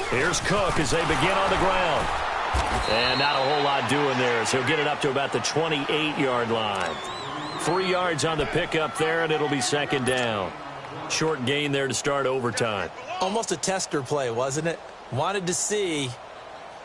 Speaker 2: Here's Cook as they begin on the ground. And not a whole lot doing there, as he'll get it up to about the 28-yard line. 3 yards on the pickup there, and it'll be 2nd down. Short gain there to start overtime.
Speaker 3: Almost a tester play, wasn't it? Wanted to see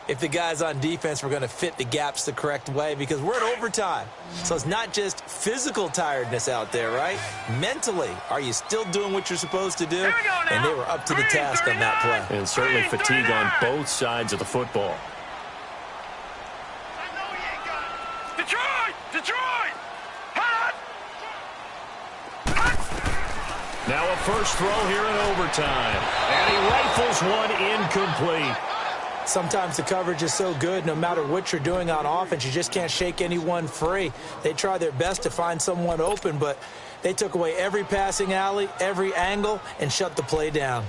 Speaker 3: if the guys on defense were going to fit the gaps the correct way, because we're in overtime. So it's not just physical tiredness out there, right? Mentally, are you still doing what you're supposed to do? And they were up to the task on that play.
Speaker 2: And certainly fatigue on both sides of the football.
Speaker 4: Detroit! Detroit! Hot!
Speaker 2: Now a first throw here in overtime. And he rifles one incomplete.
Speaker 3: Sometimes the coverage is so good, no matter what you're doing on offense, you just can't shake anyone free. They try their best to find someone open, but they took away every passing alley, every angle, and shut the play down.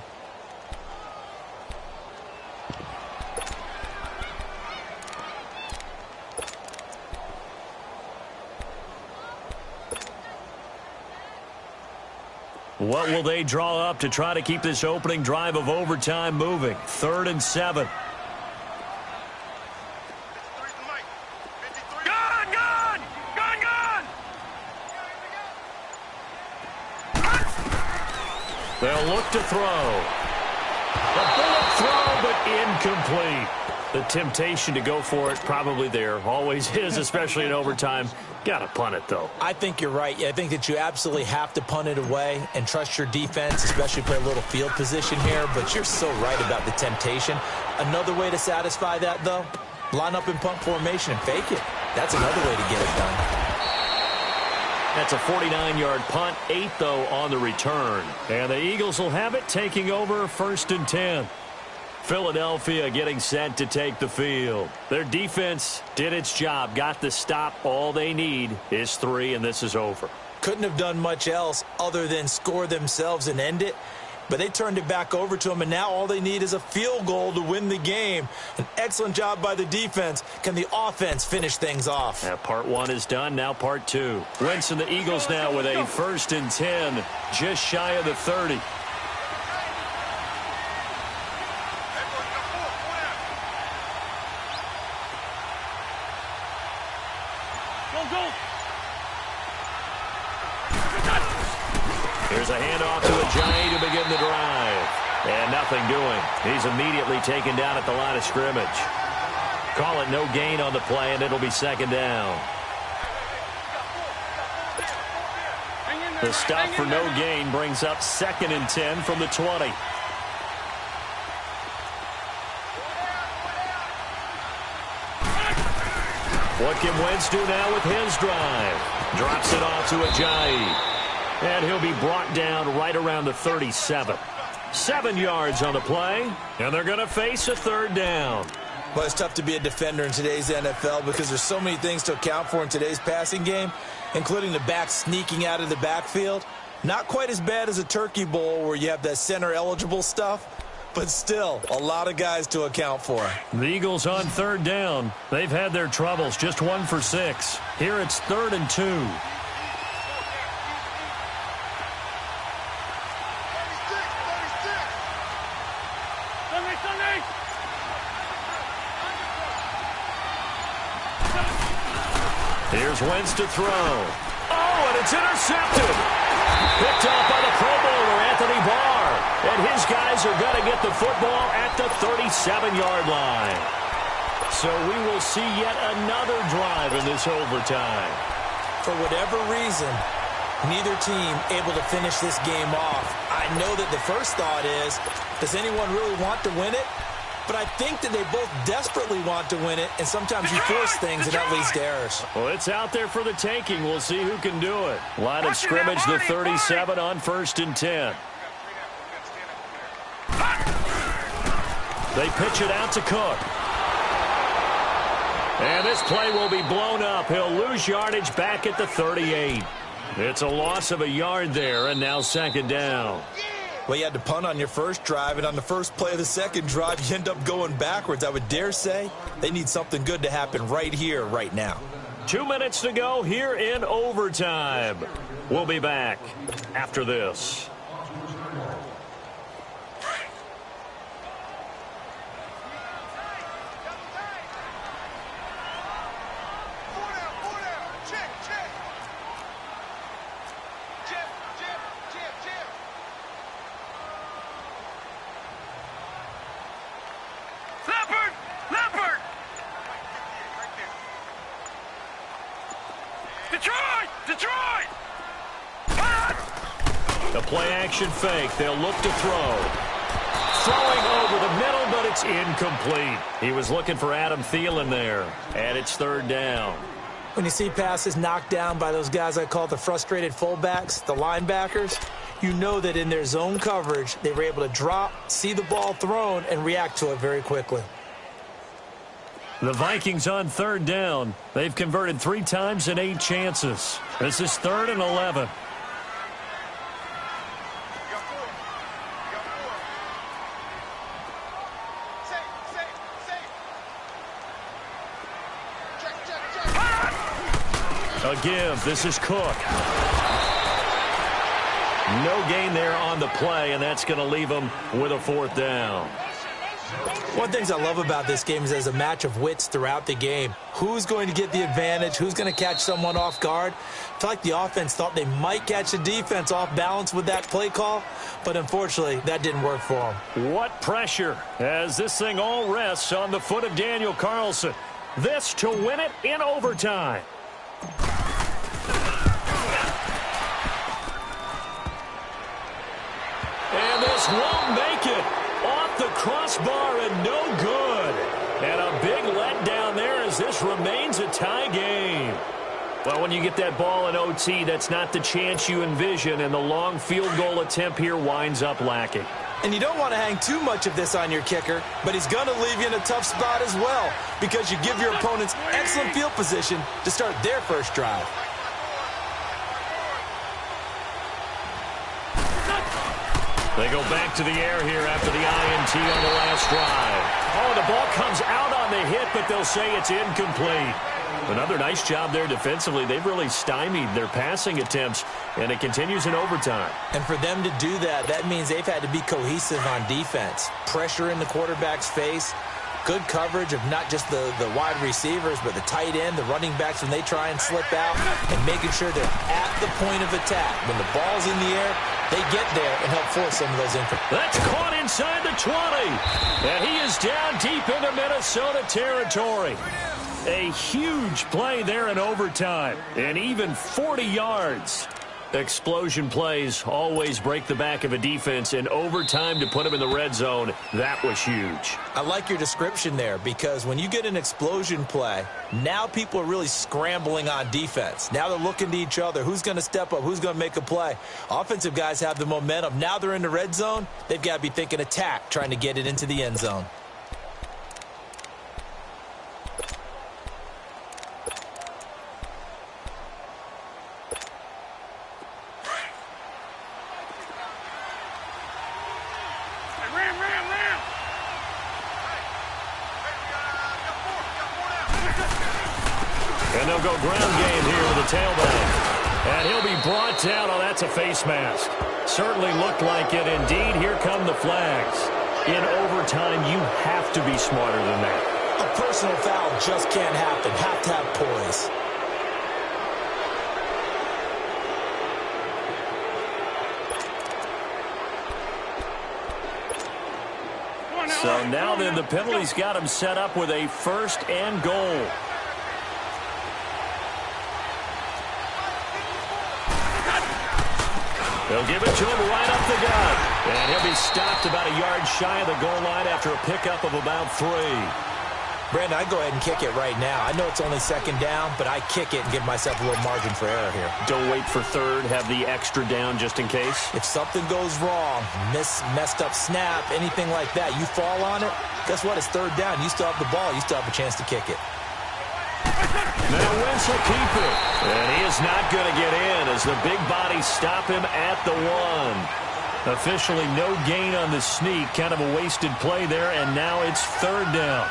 Speaker 2: What will they draw up to try to keep this opening drive of overtime moving? 3rd and 7.
Speaker 4: Gun! Gun! Gun! Gun!
Speaker 2: They'll look to throw. A bullet throw, but incomplete. The temptation to go for it probably there. Always is, especially in overtime. Got to punt it, though.
Speaker 3: I think you're right. I think that you absolutely have to punt it away and trust your defense, especially play a little field position here. But you're so right about the temptation. Another way to satisfy that, though, line up in punt formation and fake it. That's another way to get it done.
Speaker 2: That's a 49-yard punt, 8, though, on the return. And the Eagles will have it, taking over 1st and 10. Philadelphia getting set to take the field. Their defense did its job, got the stop. All they need is 3, and this is over.
Speaker 3: Couldn't have done much else other than score themselves and end it. But they turned it back over to them, and now all they need is a field goal to win the game. An excellent job by the defense. Can the offense finish things off?
Speaker 2: Part 1 is done. Now part 2. Wentz and the Eagles now with a 1st and 10, just shy of the 30. Here's a handoff to Ajayi to begin the drive. And nothing doing. He's immediately taken down at the line of scrimmage. Call it no gain on the play, and it'll be 2nd down. The stop for no gain brings up 2nd and 10 from the 20. What can Wentz do now with his drive? Drops it off to Ajayi. And he'll be brought down right around the 37. 7 yards on the play, and they're going to face a 3rd down.
Speaker 3: Well, it's tough to be a defender in today's NFL because there's so many things to account for in today's passing game, including the back sneaking out of the backfield. Not quite as bad as a turkey bowl where you have that center-eligible stuff, but still a lot of guys to account for.
Speaker 2: The Eagles on 3rd down. They've had their troubles, just 1 for 6. Here it's 3rd and 2. Here's Wentz to throw. Oh, and it's intercepted. Picked off by the Pro Bowler, Anthony Barr. And his guys are going to get the football at the 37-yard line. So we will see yet another drive in this overtime.
Speaker 3: For whatever reason, neither team able to finish this game off. I know that the first thought is, does anyone really want to win it? But I think that they both desperately want to win it, and sometimes you force things, and that leads to errors.
Speaker 2: Well, it's out there for the taking. We'll see who can do it. Line of scrimmage, the 37 on 1st and 10. They pitch it out to Cook. And this play will be blown up. He'll lose yardage back at the 38. It's a loss of a yard there, and now 2nd down.
Speaker 3: Well, you had to punt on your first drive, and on the first play of the second drive, you end up going backwards. I would dare say they need something good to happen right here, right now.
Speaker 2: 2 minutes to go here in overtime. We'll be back after this.
Speaker 4: Leopard! Leopard!
Speaker 2: A play-action fake. They'll look to throw. Throwing over the middle, but it's incomplete. He was looking for Adam Thielen there, and it's third down.
Speaker 3: When you see passes knocked down by those guys I call the frustrated fullbacks, the linebackers, you know that in their zone coverage, they were able to drop, see the ball thrown, and react to it very quickly.
Speaker 2: The Vikings on third down. They've converted 3 times in 8 chances. This is 3rd and 11. A give. This is Cook. No gain there on the play, and that's going to leave them with a 4th down.
Speaker 3: One of the things I love about this game is there's a match of wits throughout the game. Who's going to get the advantage? Who's going to catch someone off guard? I feel like the offense thought they might catch the defense off balance with that play call, but unfortunately, that didn't work for them.
Speaker 2: What pressure as this thing all rests on the foot of Daniel Carlson. This to win it in overtime. And this won't make it. Off the crossbar and no good. And a big letdown there as this remains a tie game. Well, when you get that ball in OT, that's not the chance you envision, and the long field goal attempt here winds up lacking.
Speaker 3: And you don't want to hang too much of this on your kicker, but he's going to leave you in a tough spot as well because you give your opponents excellent field position to start their first drive.
Speaker 2: They go back to the air here after the INT on the last drive. Oh, the ball comes out on the hit, but they'll say it's incomplete. Another nice job there defensively. They've really stymied their passing attempts, and it continues in overtime.
Speaker 3: And for them to do that, that means they've had to be cohesive on defense. Pressure in the quarterback's face, good coverage of not just the wide receivers, but the tight end, the running backs when they try and slip out, and making sure they're at the point of attack. When the ball's in the air, they get there and help force some of those incompletions.
Speaker 2: That's caught inside the 20. And he is down deep into Minnesota territory. A huge play there in overtime, and even 40 yards. Explosion plays always break the back of a defense. In overtime to put them in the red zone, that was huge.
Speaker 3: I like your description there because when you get an explosion play, now people are really scrambling on defense. Now they're looking to each other. Who's going to step up? Who's going to make a play? Offensive guys have the momentum. Now they're in the red zone. They've got to be thinking attack, trying to get it into the end zone.
Speaker 2: And they'll go ground game here with a tailback. And he'll be brought down. Oh, that's a face mask. Certainly looked like it. Indeed, here come the flags. In overtime, you have to be smarter than that.
Speaker 3: A personal foul just can't happen. Have to have poise.
Speaker 2: So now then the penalty's got him set up with a 1st and goal. They'll give it to him right up the gut. And he'll be stopped about a yard shy of the goal line after a pickup of about 3.
Speaker 3: Brandon, I'd go ahead and kick it right now. I know it's only 2nd down, but I kick it and give myself a little margin for error here.
Speaker 2: Don't wait for 3rd. Have the extra down just in case.
Speaker 3: If something goes wrong, messed up snap, anything like that, you fall on it, guess what? It's 3rd down. You still have the ball. You still have a chance to kick it.
Speaker 2: Now Wentz will keep it. And he is not going to get in as the big bodies stop him at the 1. Officially no gain on the sneak. Kind of a wasted play there, and now it's 3rd down.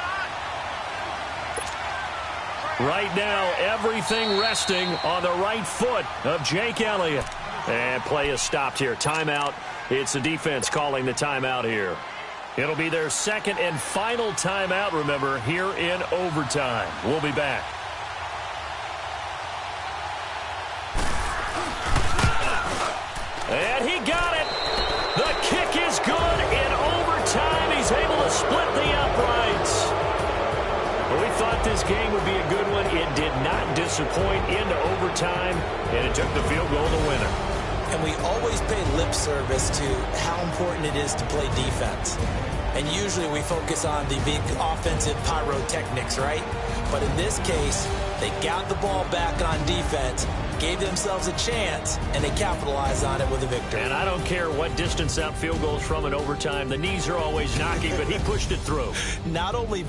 Speaker 2: Right now, everything resting on the right foot of Jake Elliott. And play is stopped here. Timeout. It's the defense calling the timeout here. It'll be their 2nd and final timeout, remember, here in overtime. We'll be back. And he got it. The kick is good in overtime. He's able to split the uprights. Well, we thought this game would be a good one. It did not disappoint into overtime, and it took the field goal to win it.
Speaker 3: And we always pay lip service to how important it is to play defense. And usually we focus on the big offensive pyrotechnics, right? But in this case, they got the ball back on defense, gave themselves a chance, and they capitalized on it with a victory.
Speaker 2: And I don't care what distance that field goes from in overtime. The knees are always knocking, but he pushed it through.
Speaker 3: Not only